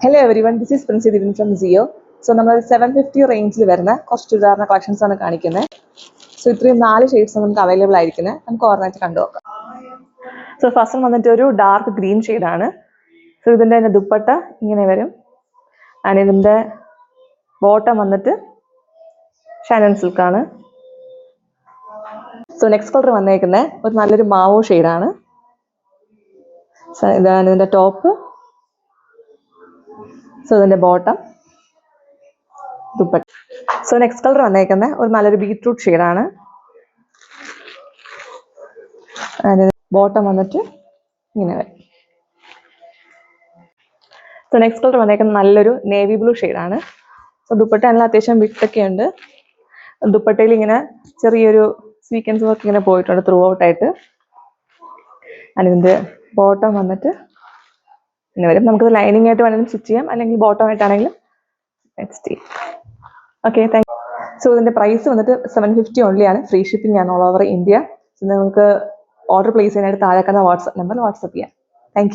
Hello everyone, this is Princy Divin from Zio. So നമ്മൾ 750 റേഞ്ചിൽ വരുന്ന കുറച്ച് ചുരിദാറിന്റെ കളക്ഷൻസ് ആണ് കാണിക്കുന്നത്. സോ ഇത്രയും 4 ഷെയ്ഡ്സ് നമുക്ക് അവൈലബിൾ ആയിരിക്കുന്നത്. നമുക്ക് ഓർഡിനേറ്റ് കണ്ടു നോക്കാം. സോ ഫസ്റ്റ് വന്നിട്ട് ഒരു ഡാർക്ക് ഗ്രീൻ ഷെയ്ഡാണ്. സോ ഇതിൻ്റെ ദുപ്പട്ട ഇങ്ങനെ വരും. ആൻഡ് ഇതിൻ്റെ ബോട്ടം വന്നിട്ട് ഷാനൻ സിൽക്കാണ്. സോ നെക്സ്റ്റ് കളർ വന്നേക്കുന്നത് ഒരു നല്ലൊരു മാവോ ഷെയ്ഡാണ്. ഇതാണ് ഇതിൻ്റെ ടോപ്പ്. സോ ഇതിൻ്റെ bottom, dupatta. So next colour വന്നേക്കുന്നത് ഒരു നല്ലൊരു ബീറ്റ്റൂട്ട് ഷെയ്ഡാണ്. ബോട്ടം വന്നിട്ട് ഇങ്ങനെ വരും. സോ നെക്സ്റ്റ് കളർ വന്നേക്കുന്നത് നല്ലൊരു നേവി ബ്ലൂ ഷെയ്ഡാണ്. സോ ദുപ്പട്ട നല്ല അത്യാവശ്യം വിട്ടൊക്കെ ഉണ്ട്. ദുപ്പട്ടയിൽ ഇങ്ങനെ ചെറിയൊരു സ്വീക്വൻസ് വർക്ക് ഇങ്ങനെ പോയിട്ടുണ്ട് ത്രൂ ഔട്ടായിട്ട്. അതിൻ്റെ ബോട്ടം വന്നിട്ട് ഇങ്ങനെ വരും. നമുക്കത് ലൈനിങ് ആയിട്ട് വേണമെങ്കിലും സ്റ്റിച്ച് ചെയ്യാം, അല്ലെങ്കിൽ ബോട്ടം ആയിട്ടാണെങ്കിലും സ്റ്റിച്ച് ചെയ്യാം. Okay, thank you. സോ ഇതിൻ്റെ പ്രൈസ് വന്നിട്ട് 750 ഓൺലി ആണ്. ഫ്രീ ഷിപ്പിംഗ് ആണ് ഓൾ ഓവർ ഇന്ത്യ. സോ നിങ്ങൾക്ക് ഓർഡർ പ്ലേസ് ചെയ്യാനായിട്ട് താഴെ കാണുന്ന വാട്സ്ആപ്പ് നമ്പറിൽ വാട്സ്ആപ്പ് ചെയ്യാം. Thank you.